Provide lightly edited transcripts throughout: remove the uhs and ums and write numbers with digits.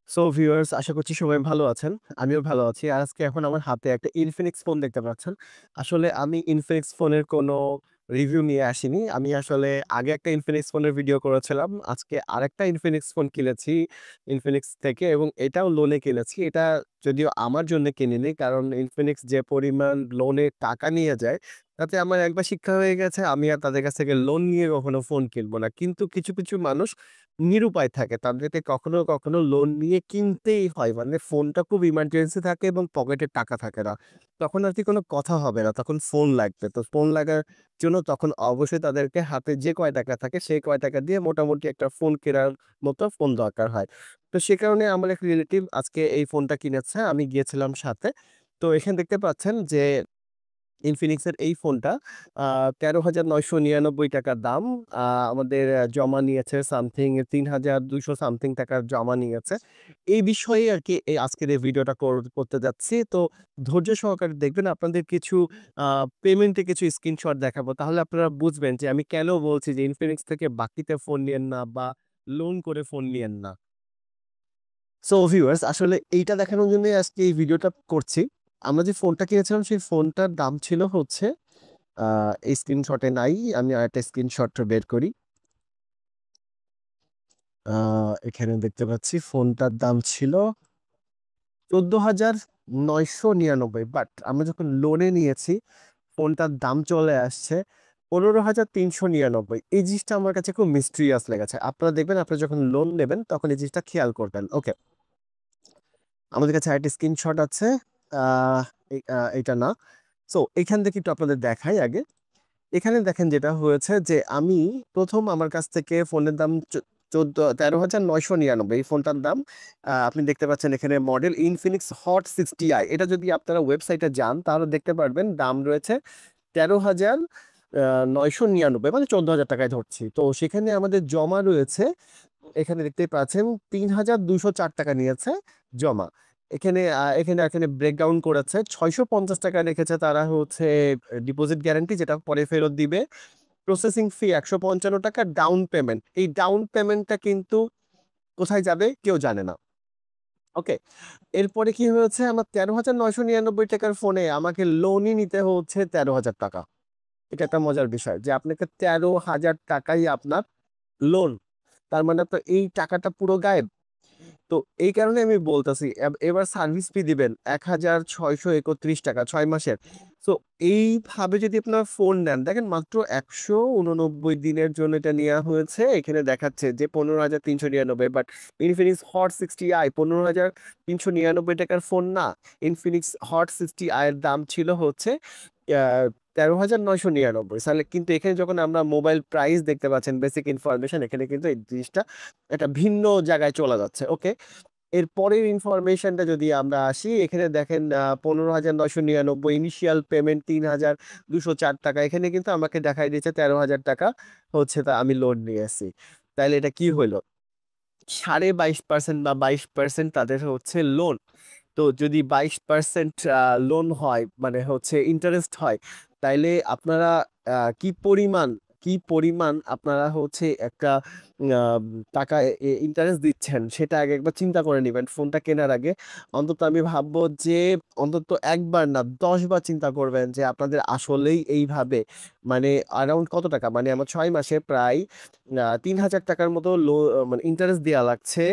So viewers আশা করছি সবাই ভালো আছেন। আমিও ভালো আছি। আর আজকে এখন আমার হাতে একটা Infinix ফোন দেখতে পাচ্ছেন। আসলে আমি Infinix ফোনের কোনো রিভিউ নিয়ে আসিনি। আমি আসলে আগে একটা Infinix ফোনের ভিডিও করেছিলাম। আজকে আরেকটা Infinix ফোন কিনেছি Infinix থেকে এবং এটাও লোনে কিনেছি। এটা যদিও আমার জন্য কিনিনি। কারণ Infinix যে পরিমাণ লোনে টাকা নিয়ে যায়, তাতে আমার একবার শিক্ষা হয়ে গেছে আমি আর তাদের কাছ থেকে লোন নিয়ে কখনো ফোন কিনব না। কিন্তু কিছু মানুষ নিরুপায় থাকে। তাদেরকে কখনো লোন নিয়ে কিনতেই হয়। মানে ফোনটা খুব ইমার্জেন্সি থাকে এবং পকেটে টাকা থাকে না। তখন আরকি কোনো কথা হবে না। তখন ফোন লাগবে। তো ফোন লাগার জন্য তখন অবশ্যই তাদেরকে হাতে যে কয় টাকা থাকে সেই কয় টাকা দিয়ে মোটামুটি একটা ফোন কেনার মতো ফোন দরকার হয়। তো সে কারণে আমার এক রিলেটিভ আজকে এই ফোনটা কিনেছে। আমি গিয়েছিলাম সাথে। তো এখানে দেখতে পাচ্ছেন যে Infinix এর এই ফোনটা আ ৳১৩,৯৯৯ দাম। আমাদের জমা নিয়েছে সামথিং ৩,২০০ সামথিং টাকা জমা নিয়েছে। এই বিষয়ে আরকি আজকের এই ভিডিওটা করতে যাচ্ছি। তো ধৈর্য সহকারে দেখবেন আপনাদের কিছু আ পেমেন্টে কিছু স্ক্রিনশট দেখাবো। তাহলে আপনারা বুঝবেন যে আমি কেন বলছি যে Infinix থেকে বাকিতে ফোন নিয়েন না বা লোন করে ফোন নিয়েন না। সো ভিউয়ার্স আসলে এইটা দেখানোর জন্যই আজকে এই ভিডিওটা করছি। আমরা যে ফোনটা কিনেছিলাম সেই ফোনটার দাম ছিল হচ্ছে আ এই স্ক্রিনশটে নাই। আমি আরেকটা স্ক্রিনশট বের করি। আ এখানে দেখতে পাচ্ছি ফোনটার দাম ছিল ৳১৪,৯৯৯ বাট আমরা যখন লোনে নিয়েছি ফোনটার দাম চলে আসছে ৳১৫,৩৯৯। এই জিনিসটা আমার কাছে খুব মিস্টেরিয়াস লেগেছে। আপনারা দেখবেন আপনারা যখন লোন নেবেন তখন এই জিনিসটা খেয়াল করবেন। ওকে। আমাদের কাছে আরেকটা স্ক্রিনশট আছে। আ এইটা না। সো এখান থেকে একটু আপনাদের দেখাই আগে। এখানে দেখেন যেটা হয়েছে যে আমি ১ম আমার কাছ থেকে ফোনের দাম ১৩,৯৯৯ এই ফোনটার দাম। আপনি দেখতে পাচ্ছেন এখানে মডেল Infinix Hot 60i এটা যদি আপনারা ওয়েবসাইটে যান তাহলে দেখতে পারবেন দাম রয়েছে ১৩,০০০ ৯৯৯ মানে ৳১৪,০০০ য় ধরছি। তো সেখানে আমাদের জমা রয়েছে এখানে দেখতেই পাচ্ছেন ৳৩,২০৪ নিয়েছে জমা। এখানে ব্রেকডাউন করেছে। ৳৬৫০ রেখেছে তারা হচ্ছে ডিপোজিট গ্যারান্টি যেটা পরে ফেরত দিবে। Processing fee ৳১৫৫ down payment. এই ডাউন পেমেন্টটা কিন্তু কোথায় যাবে কেউ জানে না। ওকে? এরপরে কি হয়েছে আমার ৳১৩,৯৯৯ র ফোনে আমাকে লোনই নিতে হচ্ছে ৳১৩,০০০। এটা একটা মজার বিষয় যে আপনাকে ৳১৩,০০০ আপনার লোন। তার মানে তো এই টাকাটা পুরো গায়েব। তো এই কারণে আমি বলতেছি এবার সার্ভিস ফি দিবেন ৳১,৬৩১ ৬ মাসের। সো এইভাবে যদি আপনার ফোন নেন, দেখেন মাত্র ১৮৯ দিনের জন্য এটা নেয়া হয়েছে। এখানে দেখাচ্ছে যে ৳১৫,৩৯৯ বাট Infinix Hot 60i ৳১৫,৩৯৯ র ফোন না। Infinix Hot 60i এর দাম ছিল হচ্ছে আ ১৩,৯৯৯ সালে কিন্তু এখানে যখন আমরা মোবাইল প্রাইস দেখতে পাচ্ছেন বেসিক ইনফরমেশন এখানে কিন্তু এই জিনিসটা একটা ভিন্ন জায়গায় চলে যাচ্ছে। ওকে? এর পরের ইনফরমেশনটা যদি আমরা আসি, এখানে দেখেন ৳১৫,৯৯৯ ইনিশিয়াল পেমেন্ট ৳৩,২০৪ এখানে কিন্তু আমাকে দেখায় দিয়েছে ৳১৩,০০০ হচ্ছে তা আমি লোন নিয়েছি। তাইলে এটা কি হইল? 22.৫% বা 22% তাদের হচ্ছে লোন। তো যদি 22% লোন হয় মানে হচ্ছে ইন্টারেস্ট হয়, তাইলে আপনারা কি পরিমাণ আপনারা হচ্ছে একটা আ টাকা ইন্টারেস্ট দিচ্ছেন সেটা আগে একবার চিন্তা করে নিবেন ফোনটা কেনার আগে। অন্তত আমি ভাববো যে অন্তত ১ বার না ১০ বার চিন্তা করবেন যে আপনাদের আসলেই এইভাবে মানে অ্যারাউন্ড কত টাকা? মানে আমার ৬ মাসে প্রায় ৳৩,০০০ র মতো মানে ইন্টারেস্ট দেয়া লাগছে।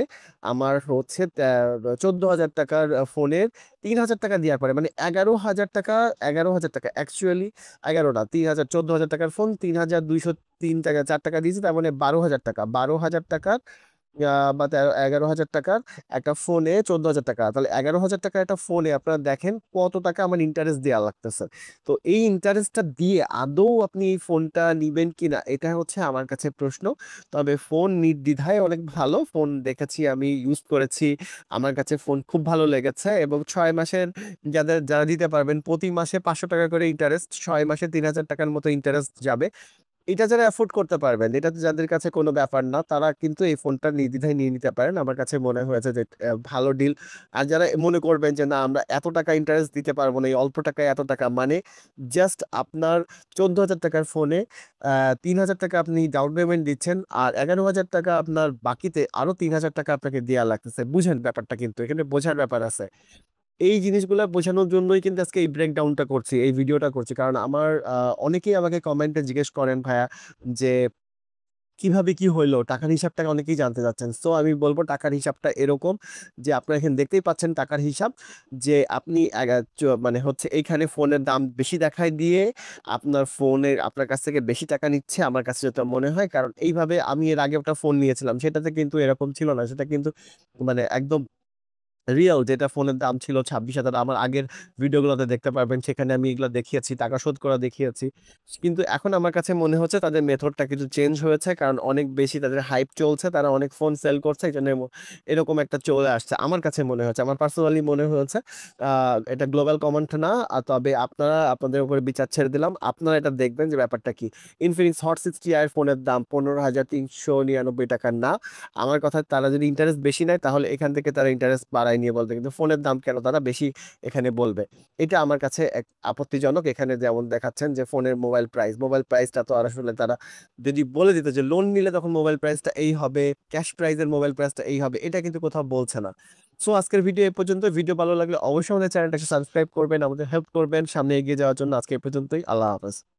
আমার হচ্ছে ৳১৪,০০০ ফোনের ৳৩,০০০ দেওয়ার পরে মানে ৳১১,০০০ অ্যাকচুয়ালি ১১ না ৩,০০০ ৳১৪,০০০ ফোন ৳৩,২০৩ ৳৪ দিয়েছি তার মানে ৳১২,০০০ ৳১২,০০০ বা ৳১১,০০০ একটা ফোনে ৳১৪,০০০ তাহলে ৳১১,০০০ একটা ফোনে আপনারা দেখেন কত টাকা আমার ইন্টারেস্ট দেয়া লাগতেছে। তো এই ইন্টারেস্টটা দিয়ে আদৌ আপনি এই ফোনটা নিবেন কিনা এটা হচ্ছে আমার কাছে প্রশ্ন। তবে ফোন নির্দ্বিধায় অনেক ভালো। ফোন দেখেছি আমি ইউজ করেছি। আমার কাছে ফোন খুব ভালো লেগেছে এবং ৬ মাসের যারা দিতে পারবেন প্রতি মাসে ৳৫০০ করে ইন্টারেস্ট ৬ মাসে ৳৩,০০০ র মতো ইন্টারেস্ট যাবে। এটা যারা এফোর্ড করতে পারবেন, এটা যাদের কাছে কোনো ব্যাপার না, তারা কিন্তু এই ফোনটা নির্দ্বিধায় নিয়ে নিতে পারেন। আমার কাছে মনে হয়েছে যে ভালো ডিল। আর যারা মনে করবেন যে না আমরা এত টাকা ইন্টারেস্ট দিতে পারবো না, এই অল্প টাকায় এত টাকা, মানে জাস্ট আপনার 14,000 টাকার ফোনে 3,000 টাকা আপনি ডাউন পেমেন্ট দিচ্ছেন, আর 11,000 টাকা আপনার বাকিতে আরো 3,000 টাকা আপনাকে দেওয়া লাগতেছে। বুঝেন ব্যাপারটা, কিন্তু এখানে বোঝার ব্যাপার আছে। এই জিনিসগুলা বোঝানোর জন্যই কিন্তু আজকে এই ব্রেকডাউনটা করছি, এই ভিডিওটা করছি। কারণ আমার অনেকেই আমাকে কমেন্টে জিজ্ঞেস করেন ভাইয়া যে কিভাবে কি হইলো? টাকার হিসাবটা অনেকেই জানতে চাচ্ছেন। সো আমি বলব টাকার হিসাবটা এরকম যে আপনারা এখানে দেখতেই পাচ্ছেন টাকার হিসাব, যে আপনি মানে হচ্ছে এইখানে ফোনের দাম বেশি দেখায় দিয়ে আপনার ফোনের আপনার কাছ থেকে বেশি টাকা নিচ্ছে আমার কাছে যেটা মনে হয়। কারণ এইভাবে আমি এর আগে একটা ফোন নিয়েছিলাম। সেটাতে কিন্তু এরকম ছিল না। সেটা কিন্তু মানে একদম রিয়াল, যেটা ফোনের দাম ছিল 26,000। আমার আগের ভিডিওগুলোতে দেখতে পারবেন, সেখানে আমি এগুলো দেখিয়েছি, টাকা শোধ করা দেখিয়েছি। কিন্তু এখন আমার কাছে মনে হচ্ছে তাদের মেথডটা কিছু চেঞ্জ হয়েছে, কারণ অনেক বেশি তাদের হাইপ চলছে, তারা অনেক ফোন সেল করছে, এই জন্য এরকম একটা চলে আসছে আমার কাছে মনে হচ্ছে, আমার পার্সোনালি মনে হয়েছে। এটা গ্লোবাল কমেন্ট না, তবে আপনারা আপনাদের উপরে বিচার ছেড়ে দিলাম, আপনারা এটা দেখবেন যে ব্যাপারটা কি। ইনফিনিক্স হট 60i ফোনের দাম 15,399 টাকা না। আমার কথা, তারা যদি ইন্টারেস্ট বেশি নেয় তাহলে এখান থেকে তারা ইন্টারেস্ট বাড়ায় নিয়ে বলবে, কিন্তু ফোনের দাম কেন তারা বেশি এখানে বলবে? এটা আমার কাছে এক আপত্তিজনক। এখানে যেমন দেখাচ্ছেন যে ফোনের মোবাইল প্রাইসটা তো আর আসলে তারা যদি বলে দিত যে লোন নিলে তখন মোবাইল প্রাইসটা এই হবে, ক্যাশ প্রাইসের মোবাইল প্রাইসটা এই হবে, এটা কিন্তু কোথাও বলছে না। সো আজকের ভিডিও এ পর্যন্ত। ভিডিও ভালো লাগলে অবশ্যই আমাদের চ্যানেলটাকে সাবস্ক্রাইব করবেন, আমাদের হেল্প করবেন সামনে এগিয়ে যাওয়ার জন্য। আজকে এ পর্যন্তই। আল্লাহ হাফেজ।